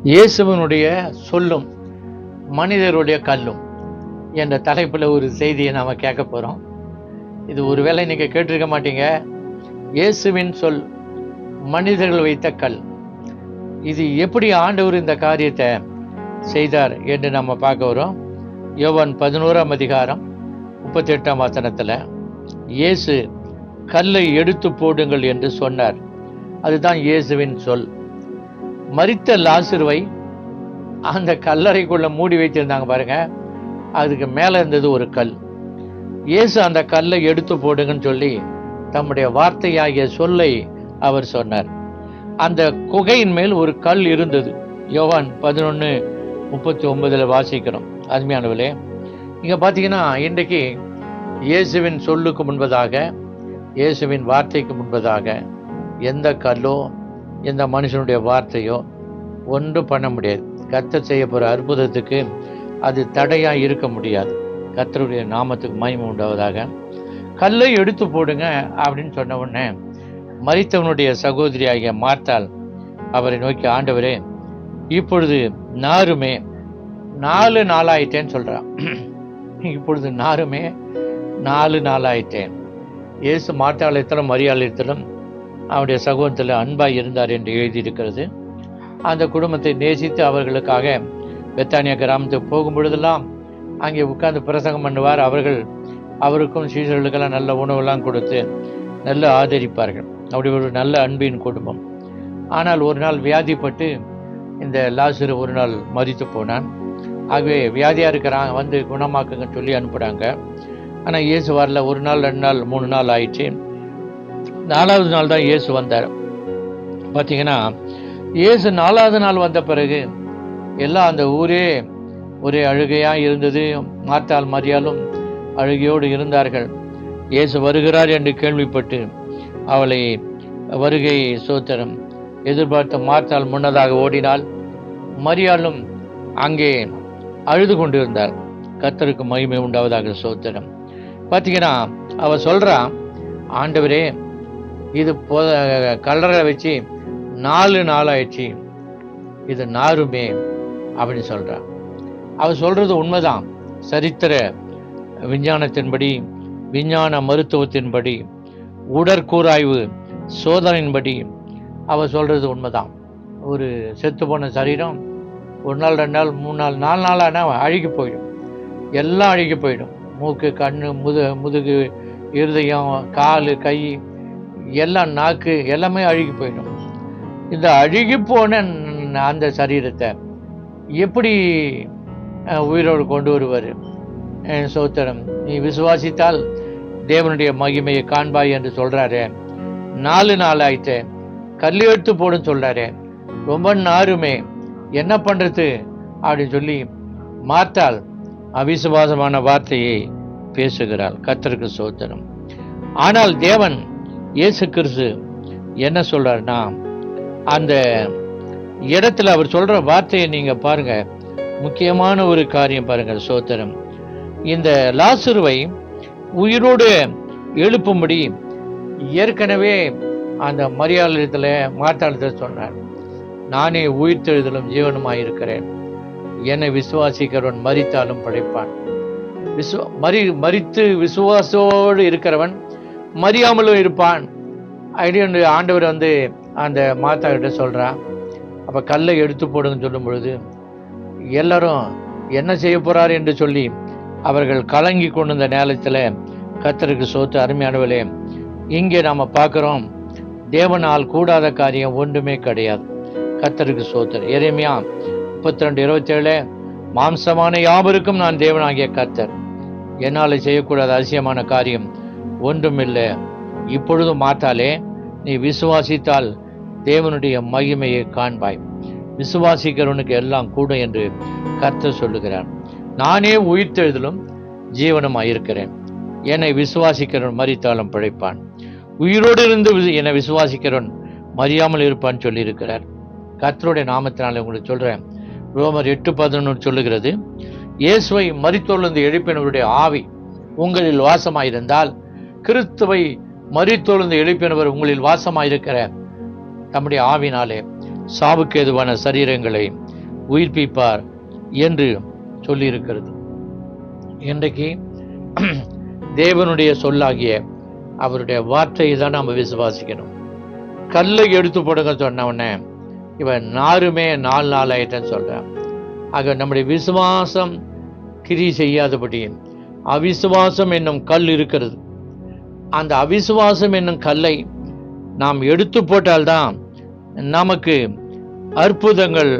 இயேசுவனுடைய சொல்லும் மனிதருடைய கல்லும் என்ற தலைப்பில் ஒரு செய்தியை நாம் கேட்க போகிறோம். இது ஒருவேளை நீங்கள் கேட்டிருக்க மாட்டீங்க. இயேசுவின் சொல், மனிதர்கள் வைத்த கல். இது எப்படி ஆண்டவர் இந்த காரியத்தை செய்தார் என்று நம்ம பார்க்க வரோம். யோவான் 11ஆம் அதிகாரம் 38ஆம் வசனத்தில் இயேசு கல்லை எடுத்து போடுங்கள் என்று சொன்னார். அதுதான் இயேசுவின் சொல். மரித்த லாசருவை அந்த கல்லறைக்குள்ள மூடி வைத்திருந்தாங்க பாருங்க, அதுக்கு மேலே இருந்தது ஒரு கல். இயேசு அந்த கல்லை எடுத்து போடுங்கன்னு சொல்லி தம்முடைய வார்த்தையாகிய சொல்லை அவர் சொன்னார். அந்த குகையின் மேல் ஒரு கல் இருந்தது. யோவான் 11:39 வாசிக்கிறோம். அருமையானவர்களே, இங்கே பார்த்தீங்கன்னா இன்றைக்கு இயேசுவின் சொல்லுக்கு முன்பதாக, இயேசுவின் வார்த்தைக்கு முன்பதாக எந்த கல்லோ எந்த மனுஷனுடைய வார்த்தையோ ஒன்றும் பண்ண முடியாது. கர்த்தர் செய்ய போகிற அற்புதத்துக்கு அது தடையாக இருக்க முடியாது. கர்த்தருடைய நாமத்துக்கு மகிமை உண்டாவதாக. கல்லை எடுத்து போடுங்க அப்படின்னு சொன்ன உடனே மரித்தவனுடைய சகோதரியாகிய மார்த்தாள் அவரை நோக்கி, ஆண்டவரே, இப்பொழுது நாருமே 4 நாளாயிட்டேன்னு சொல்கிறான். இப்பொழுது நாருமே 4 நாளாயிட்டேன். இயேசு மார்த்தாளத்திலும் மரியாளத்திலும் அவருடைய சகோதரத்தில் அன்பாய் இருந்தார் என்று எழுதியிருக்கிறது. அந்த குடும்பத்தை நேசித்து அவர்களுக்காக பெத்தானியா கிராமத்துக்கு போகும் பொழுதெல்லாம் அங்கே உட்கார்ந்து பிரசங்கம் பண்ணுவார். அவருக்கும் சீசர்களுக்கெல்லாம் நல்ல உணவெல்லாம் கொடுத்து நல்ல ஆதரிப்பார்கள். அப்படி ஒரு நல்ல அன்பின் குடும்பம். ஆனால் ஒரு நாள் வியாதிப்பட்டு இந்த லாசரு ஒரு நாள் மரித்து போனான். ஆகவே வியாதியாக இருக்கிறாங்க, வந்து குணமாக்குங்கன்னு சொல்லி அனுப்புகிறாங்க. ஆனால் இயேசு வரல. 1 நாள் 2 நாள் 3 நாள் ஆயிடுச்சு. 4வது நாள் தான் இயேசு வந்தார். பார்த்தீங்கன்னா இயேசு 4வது நாள் வந்த பிறகு எல்லாம் அந்த ஊரே ஒரே அழுகையாக இருந்தது. மார்த்தாள் மரியாளும் அழுகையோடு இருந்தார்கள். இயேசு வருகிறார் என்று கேள்விப்பட்டு அவளை வருகை சோத்திரம் எதிர்பார்த்த மார்த்தாள் முன்னதாக ஓடினாள். மரியாளும் அங்கே அழுது கொண்டிருந்தார். கர்த்தருக்கு மகிமை உண்டாவதாக சோத்திரம். பார்த்தீங்கன்னா அவ சொல்றா, ஆண்டவரே, இது கல்லறை வச்சு 4 நாள் ஆயிடுச்சு, இது நாருமே அப்படின்னு சொல்றா. அவ சொல்றது உண்மைதான். சரித்திர விஞ்ஞானத்தின்படி, விஞ்ஞான மருத்துவத்தின்படி, உடற்கூராய்வு சோதனையின்படி அவ சொல்றது உண்மைதான். ஒரு செத்து போன சரீரம் 1 நாள் 2 நாள் 3 நாள் 4 நாள் ஆனால் அழுகி போயிடும். எல்லாம் அழுகி போயிடும். மூக்கு, கண்ணு, முதுகு, இருதயம், கால், கை, எல்லாம், நாக்கு, எல்லாமே அழுகி போயிடும். இந்த அழுகி போன அந்த சரீரத்தை எப்படி உயிரோடு கொண்டு வருவார்? சோத்திரம். நீ விசுவாசித்தால் தேவனுடைய மகிமையை காண்பாய் என்று சொல்றாரு. 4 நாள் ஆயிட்டு கல் எடுத்து போடுன்னு சொல்றாரு. ரொம்ப நாருமே, என்ன பண்றது அப்படின்னு சொல்லி மார்த்தாள் அவிசுவாசமான வார்த்தையை பேசுகிறாள். கர்த்தருக்கு சோத்திரம். ஆனால் தேவன் இயேசு கிறிஸ்து என்ன சொல்றாருன்னா, அந்த இடத்துல அவர் சொல்ற வார்த்தையை நீங்க பாருங்க. முக்கியமான ஒரு காரியம் பாருங்க. சோத்திரம். இந்த லாசருவை உயிரோடு எழுப்பும்படி ஏற்கனவே அந்த மரியாளிடத்துல மார்த்தாளிடத்தில் சொன்னார், நானே உயிர்த்தெழுதலும் ஜீவனுமாயிருக்கிறேன், என்னை விசுவாசிக்கிறவன் மரித்தாலும் படைப்பான். மரித்து விசுவாசோடு இருக்கிறவன் மரியாமலும் இருப்பான் அப்படின்னு ஆண்டவர் அந்த மாதா கிட்ட சொல்றான். அப்ப கல்லை எடுத்து போடுங்கன்னு சொல்லும் பொழுது எல்லாரும் என்ன செய்ய போறாரு என்று சொல்லி அவர்கள் கலங்கி கொண்டிருந்த நேரத்தில் கர்த்தருக்கு சோத்து. அருமையானவர்களே, இங்கே நாம பார்க்கிறோம், தேவனால் கூடாத காரியம் ஒன்றுமே கிடையாது. கர்த்தருக்கு சோத்தர். எரேமியா 32:27 மாம்சமான யாவருக்கும் நான் தேவனாகிய கர்த்தர், என்னால் செய்யக்கூடாத அதிசயமான காரியம் ஒன்றுமில்லை. இப்பொழுதும் மாத்தாலே, நீ விசுவாசித்தால் தேவனுடைய மகிமையை காண்பாய். விசுவாசிக்கிறவனுக்கு எல்லாம் கூட என்று கர்த்தர் சொல்லுகிறார். நானே உயிர்த்தெழுதலும் ஜீவனுமாய் இருக்கிறேன், என்னை விசுவாசிக்கிறவன் மரித்தாலும் பிழைப்பான், உயிரோடு இருந்து என்னை விசுவாசிக்கிறவன் மறியாமல் இருப்பான்னு சொல்லி இருக்கிறார். கர்த்தருடைய நாமத்தினால உங்களுக்கு சொல்றேன். ரோமர் 8:11 சொல்லுகிறது, இயேசுவை மரித்தோர்ந்து எழுப்பினவருடைய ஆவி உங்களில் வாசமாயிருந்தால், கிறிஸ்துவை மரித்தோர்ந்து எழுப்பினவர் உங்களில் வாசமாயிருக்கிற தம்முடைய ஆவினாலே சாவுக்கு ஏதுவான சரீரங்களை உயிர்ப்பிப்பார் என்று சொல்லியிருக்கிறது. இன்றைக்கு தேவனுடைய சொல்லாகிய அவருடைய வார்த்தையை தான் நம்ம விசுவாசிக்கணும். கல்லை எடுத்து போடுங்க சொன்ன உடனே இவன் நாருமே 4 நாள் ஆயிட்டேன்னு சொல்கிறான். ஆக நம்முடைய விசுவாசம் கிரி செய்யாதபடி அவிசுவாசம் என்னும் கல் இருக்கிறது. அந்த அவிசுவாசம் என்னும் கல்லை நாம் எடுத்து போட்டால்தான் நமக்கு அற்புதங்கள்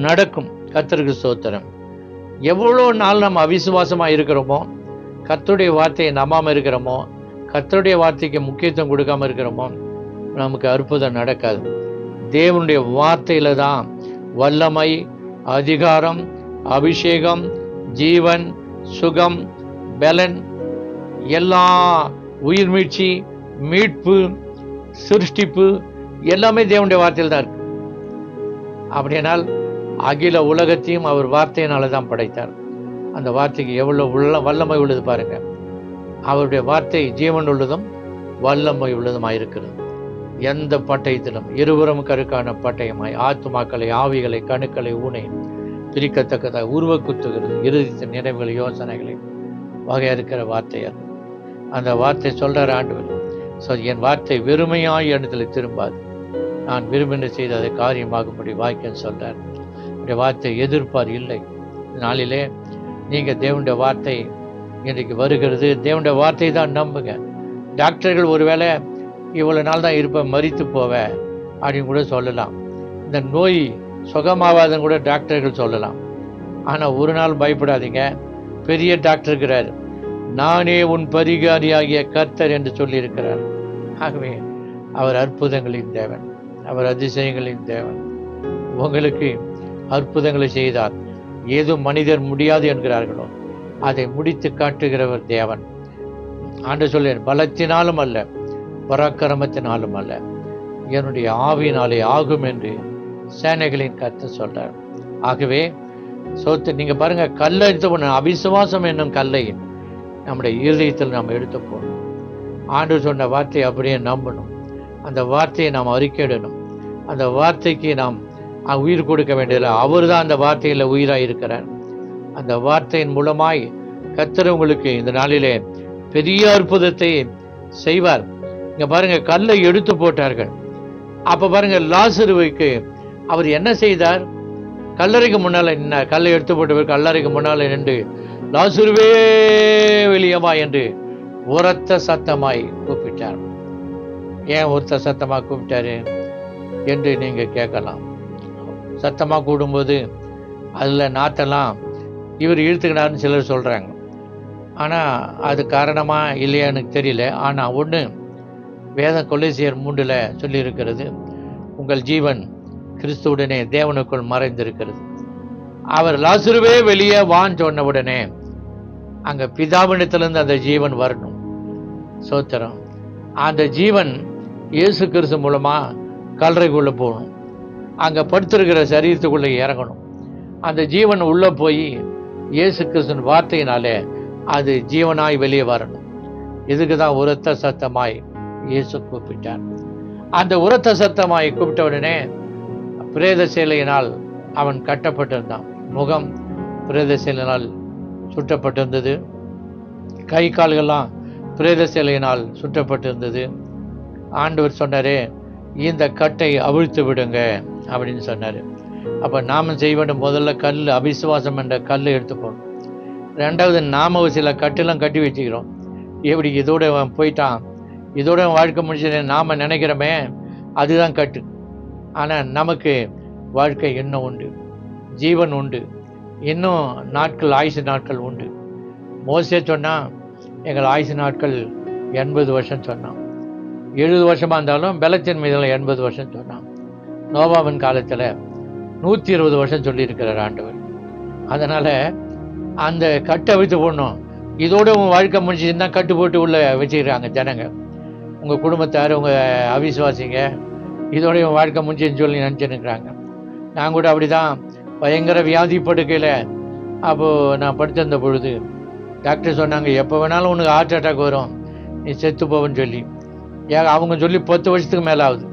நடக்கும். கர்த்தருக்கு ஸ்தோத்திரம். எவ்வளோ நாள் நம்ம அவிசுவாசமாக இருக்கிறோமோ, கர்த்தருடைய வார்த்தையை நம்பாமல் இருக்கிறோமோ, கர்த்தருடைய வார்த்தைக்கு முக்கியத்துவம் கொடுக்காமல் இருக்கிறோமோ, நமக்கு அற்புதம் நடக்காது. தேவனுடைய வார்த்தையில தான் வல்லமை, அதிகாரம், அபிஷேகம், ஜீவன், சுகம், பலன், எல்லா உயிர்மீட்சி, மீட்பு, சிருஷ்டிப்பு எல்லாமே தேவனுடைய வார்த்தையில் தான் இருக்கு. அப்படியானால் அகில உலகத்தையும் அவர் வார்த்தையினால தான் படைத்தார். அந்த வார்த்தைக்கு எவ்வளோ வல்லமை உள்ளது பாருங்க. அவருடைய வார்த்தை ஜீவன் உள்ளதும் வல்லமை உள்ளதுமாய் இருக்கிறது. எந்த பட்டயத்திலும் இருபுறம் கருக்கான பட்டயமாய் ஆத்துமாக்களை, ஆவிகளை, கணுக்களை, ஊனை பிரிக்கத்தக்கதாக உருவக்குத்துகிறது. இறுதித்த நினைவுகளை, யோசனைகளை வகையா இருக்கிற வார்த்தை அது. அந்த வார்த்தை சொல்றார் ஆண்டவர். என் வார்த்தை வெறுமையாய் இடத்துல திரும்பாது, நான் விரும்பின செய்து அதை காரியமாகும்படி வாய்க்கன்னு சொல்றார். என்னுடைய வார்த்தை எதிர்ப்பார் இல்லை. நாளிலே நீங்க தேவனுடைய வார்த்தை இன்றைக்கு வருகிறது. தேவனுடைய வார்த்தை தான் நம்புங்க. டாக்டர்கள் ஒருவேளை இவ்வளோ நாள் தான் இருப்பேன், மரித்து போவேன் அப்படின்னு கூட சொல்லலாம். இந்த நோய் சுகமாவாதுன்னு கூட டாக்டர்கள் சொல்லலாம். ஆனால் ஒரு நாள் பயப்படாதீங்க, பெரிய டாக்டர் இருக்கிறார். நானே உன் பரிகாரியாகிய கர்த்தர் என்று சொல்லியிருக்கிறார். ஆகவே அவர் அற்புதங்களின் தேவன், அவர் அதிசயங்களின் தேவன். உங்களுக்கு அற்புதங்களை செய்தார். ஏதோ மனிதர் முடியாது என்கிறார்களோ அதை முடித்து காட்டுகிறவர் தேவன். ஆண்டு சொல்லேன், பலத்தினாலும் அல்ல, பராக்கிரமத்தினாலும் அல்ல, என்னுடைய ஆவியினாலே ஆகும் என்று சேனைகளின் கர்த்தர் சொல்றார். ஆகவே நீங்க பாருங்க, கல்லை எடுத்து போன அவிசுவாசம் என்னும் கல்லை நம்முடைய இருதயத்தில் நாம் எடுத்து போகணும். ஆண்டு சொன்ன வார்த்தையை அப்படியே நம்பணும். அந்த வார்த்தையை நாம் அறிக்கையிடணும். அந்த வார்த்தைக்கு நாம் உயிர் கொடுக்க வேண்டியதில்லை. அவர் தான் அந்த வார்த்தையில் உயிராக இருக்கிறார். அந்த வார்த்தையின் மூலமாய் கர்த்தர் உங்களுக்கு இந்த நாளிலே பெரிய அற்புதத்தை செய்வார். இங்க பாருங்க, கல்லை எடுத்து போட்டார்கள். அப்ப பாருங்க, லாசருவுக்கு அவர் என்ன செய்தார்? கல்லறைக்கு முன்னால நின்றார். கல்லை எடுத்து போட்டவர் கல்லறைக்கு முன்னால நின்று, லாசருவே வெளியே வா என்று உரத்த சத்தமாய் கூப்பிட்டார். ஏன் உரத்த சத்தமா கூப்பிட்டாரு என்று நீங்க கேட்கலாம். சத்தமா கூடும்போது அதுல நாத்தெல்லாம் இவர் இழுத்துக்கினார்னு சிலர் சொல்றாங்க. ஆனா அது காரணமா இல்லையா எனக்கு தெரியல. ஆனா ஒண்ணு, வேத கொலேசியர் 3 சொல்லி இருக்கிறது, உங்கள் ஜீவன் கிறிஸ்துவுடனே தேவனுக்குள் மறைந்திருக்கிறது. அவர் லாசருவே வெளியே வான்னு சொன்ன உடனே அங்க பிதாவினத்திலிருந்து அந்த ஜீவன் வரணும். சோத்திரம். அந்த ஜீவன் இயேசு கிறிஸ்து மூலமா கல்லறைக்குள்ள போகணும். அங்க படுத்திருக்கிற சரீரத்துக்குள்ள இறங்கணும். அந்த ஜீவன் உள்ள போய் இயேசு கிறிஸ்துவின் வார்த்தையினாலே அது ஜீவனாய் வெளியே வரணும். இதுக்குதான் உரத்த சத்தமாய் இயேசு கூப்பிட்டார். அந்த உரத்த சத்தமாய் கூப்பிட்ட உடனே பிரேத சேலையினால் அவன் கட்டப்பட்டிருந்தான். முகம் பிரேத சேலையினால் சுட்டப்பட்டிருந்தது. கை கால்கள்லாம் பிரேத சேலையினால் சுட்டப்பட்டிருந்தது. ஆண்டவர் சொன்னாரே, இந்த கட்டை அவிழ்த்து விடுங்க அப்படின்னு சொன்னார். அப்போ நாம செய்ய வேண்டும், முதல்ல கல், அவிசுவாசம் என்ற கல்லை எடுத்து போகணும். ரெண்டாவது, நாம சில கட்டெல்லாம் கட்டி வச்சுக்கிறோம். எப்படி இதோட போயிட்டான், இதோட வாழ்க்கை முடிச்சு நாம நினைக்கிறோமே, அதுதான் கட்டு. ஆனால் நமக்கு வாழ்க்கை இன்னும் உண்டு, ஜீவன் உண்டு, இன்னும் நாட்கள், ஆயுசு நாட்கள் உண்டு. மோசே சொன்னால் எங்கள் ஆயுசு நாட்கள் 80 வருஷம் சொன்னான். 70 வருஷமாக இருந்தாலும் பெலத்தின் மீதில் 80 வருஷம் சொன்னான். நோவாவின் காலத்தில் 120 வருஷம் சொல்லியிருக்கிறார் ஆண்டவர். அதனால் அந்த கட்டை வைத்து போடணும். இதோட உங்கள் வாழ்க்கை முடிச்சுன்னா கட்டு போட்டு உள்ள வச்சுக்கிறாங்க ஜனங்க. உங்கள் குடும்பத்தார், உங்கள் அவிசுவாசிங்க, இதோட உன் வாழ்க்கை முடிச்சுன்னு சொல்லி நினச்சிருக்கிறாங்க. நான் கூட அப்படி தான் பயங்கர வியாதி படுக்கையில் அப்போது நான் படுத்திருந்த பொழுது டாக்டர் சொன்னாங்க, எப்போ வேணாலும் உனக்கு ஹார்ட் அட்டாக் வரும், நீ செத்து போவன்னு சொல்லி. ஏன் அவங்க சொல்லி 10 வருஷத்துக்கு மேலே ஆகுது.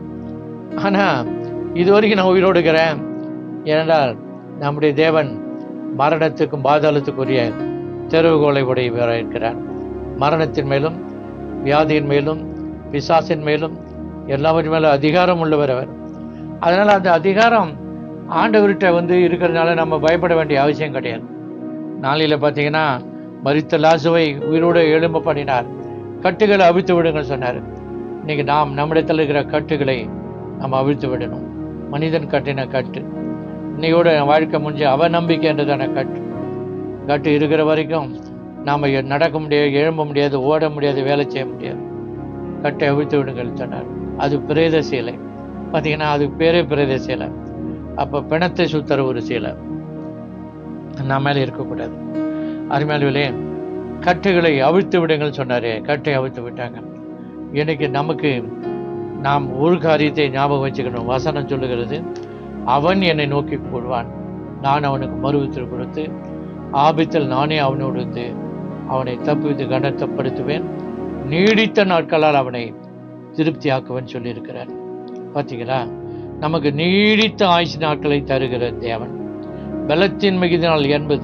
ஆனால் இது வரைக்கும் நான் உயிரோடு இருக்கிறேன். ஏனென்றால் நம்முடைய தேவன் மரணத்துக்கும் பாதாளத்துக்குரிய தெருவுகோலை உடையவராக இருக்கிறார். மரணத்தின் மேலும், வியாதியின் மேலும், பிசாசின் மேலும், எல்லாவற்றின் மேலும் அதிகாரம் உள்ளவர் அவர். அதனால் அந்த அதிகாரம் ஆண்டவர்கிட்ட இருக்கிறதுனால நம்ம பயப்பட வேண்டிய அவசியம் கிடையாது. நாளையில் பார்த்தீங்கன்னா மரித்த லாசுவை உயிரோடு எழும்ப பண்ணினார். கட்டுகளை அவிழ்த்து விடுங்கள் சொன்னார். இன்னைக்கு நாம் நம்மிடத்தில் இருக்கிற கட்டுகளை நாம் அவிழ்த்து விடணும். மனிதன் கட்டின கட்டு, இன்னையோட வாழ்க்கை முடிஞ்சு அவநம்பிக்கை என்றதான கட்டு இருக்கிற வரைக்கும் நாம் நடக்க முடியாது, எழும்ப முடியாது, ஓட முடியாது, வேலை செய்ய முடியாது. கட்டை அவிழ்த்து விடுங்கள் சொன்னார். அது பிரேத சீலை. பார்த்தீங்கன்னா அது பேரே பிரேத சீலை. அப்போ பிணத்தை சுத்தர ஒரு சீலை நம்ம மேலே இருக்கக்கூடாது. அருமையாளர்களே, கட்டுகளை அவிழ்த்து விடுங்கள் சொன்னாரே, கட்டை அவிழ்த்து விட்டாங்க. இன்னைக்கு நமக்கு நாம் ஒரு காரியத்தை ஞாபகம் வச்சுக்கணும். வசனம் சொல்லுகிறது, அவன் என்னை நோக்கி கூடுவான், நான் அவனுக்கு மறுவித்து கொடுத்து ஆபத்தில் நானே அவனோடு இருந்து அவனை தப்புவித்து கனத்தப்படுத்துவேன், நீடித்த நாட்களால் அவனை திருப்தியாக்குவேன் சொல்லியிருக்கிறார். பார்த்தீங்களா, நமக்கு நீடித்த ஆயுசு நாட்களை தருகிற தேவன். பலத்தின் மிகுதினால் 80,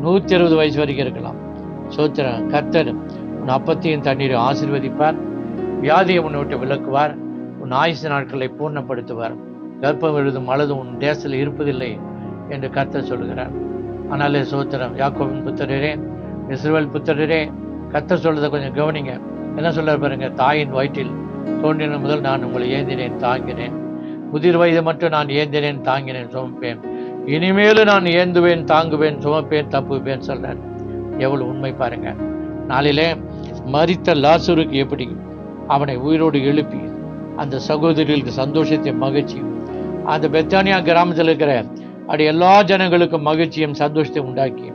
160 வயசு வரைக்கும் இருக்கலாம். சோத்திரம். கர்த்தர் உன் அப்பத்தையும் தண்ணீரை ஆசீர்வதிப்பார், வியாதியை உன்னை விட்டு விலக்குவார், உன் ஆயுசு நாட்களை பூர்ணப்படுத்துவார். கர்ப்பம் எழுதும் அழுதும் உன் தேசத்தில் இருப்பதில்லை என்று கர்த்தர் சொல்கிறார். ஆனாலே சோத்திரம். யாக்கோபின் புத்திரரே, இஸ்ரவேல் புத்திரரே, கர்த்தர் சொல்றதை கொஞ்சம் கவனிங்க. என்ன சொல்ற பாருங்க, தாயின் வயிற்றில் தோன்றின முதல் நான் உங்களை ஏந்தினேன் தாங்கினேன், முதிர் வயது மட்டும் நான் ஏந்தினேன் தாங்கினேன் சுமப்பேன், இனிமேலும் நான் ஏந்துவேன் தாங்குவேன் சுமப்பேன் தப்புவேன் சொல்றார். எவ்வளவு உண்மை பாருங்க. நாளிலே மரித்த லாசருக்கு எப்படி அவனை உயிரோடு எழுப்பி அந்த சகோதரிகளுக்கு சந்தோஷத்தை மகிழ்ச்சியும், அந்த பெத்தானியா கிராமத்தில் இருக்கிற அப்படி எல்லா ஜனங்களுக்கும் மகிழ்ச்சியும் சந்தோஷத்தை உண்டாக்கி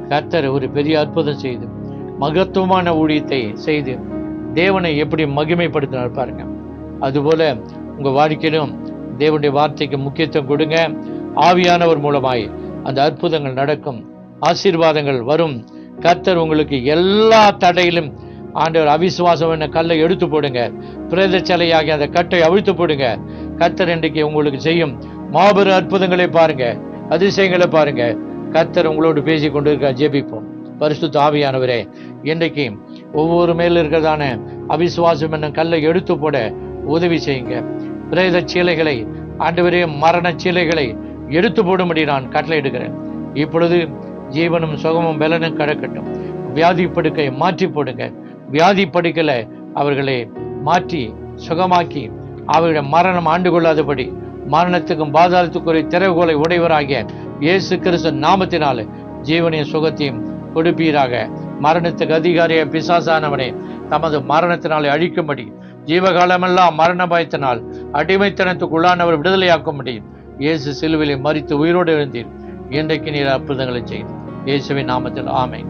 கர்த்தர் ஒரு பெரிய அற்புதம் செய்து மகத்துவமான ஊழியத்தை செய்து தேவனை எப்படி மகிமைப்படுத்தினார் பாருங்க. அதுபோல உங்க வாழ்க்கையிலும் தேவனுடைய வார்த்தைக்கு முக்கியத்துவம் கொடுங்க. ஆவியானவர் மூலமாய் அந்த அற்புதங்கள் நடக்கும், ஆசீர்வாதங்கள் வரும். கர்த்தர் உங்களுக்கு எல்லா தடையிலும் ஆண்டவர் அவிசுவாசம் என்ன கல்லை எடுத்து போடுங்க, பிரேத சிலையாகி அந்த கட்டை அவிழ்த்து போடுங்க. கர்த்தர் இன்றைக்கு உங்களுக்கு செய்யும் மாபெரும் அற்புதங்களை பாருங்க, அதிசயங்களை பாருங்க. கர்த்தர் உங்களோடு பேசி கொண்டு இருக்க. ஜெபிப்போம். பரிசுத்த ஆவியானவரே, இன்றைக்கு ஒவ்வொரு மேல இருக்கிறதான அவிசுவாசம் என்ன கல்லை எடுத்து போட உதவி செய்யுங்க. பிரேத சீலைகளை ஆண்டவரே, மரண சீலைகளை எடுத்து போடும்படி நான் கட்டளை எடுக்கிறேன். இப்பொழுது ஜீவனும் சுகமும் பலனும் கடக்கட்டும். வியாதி படுக்கையை மாற்றி போடுங்க. வியாதி படுக்கையில அவர்களை மாற்றி சுகமாக்கி அவருடைய மரணம் ஆண்டு கொள்ளாதபடி மரணத்துக்கும் பாதாளத்துக்குரிய திறவுகோலை உடையவராகிய இயேசு கிறிஸ்து நாமத்தினால ஜீவனையும் சுகத்தையும் கொடுப்பீராக. மரணத்துக்கு அதிகாரியை பிசாசானவனை தமது மரணத்தினாலே அழிக்கும்படி, ஜீவகாலமெல்லாம் மரண பயத்தினால் அடிமைத்தனத்துக்குள்ளானவர் விடுதலையாக்கும்படி இயேசு சிலுவையிலே மரித்து உயிரோடு எழுந்தீர். இன்றைக்கு நீர் அற்புதங்களை செய்து இயேசுவின் நாமத்தில் ஆமென்.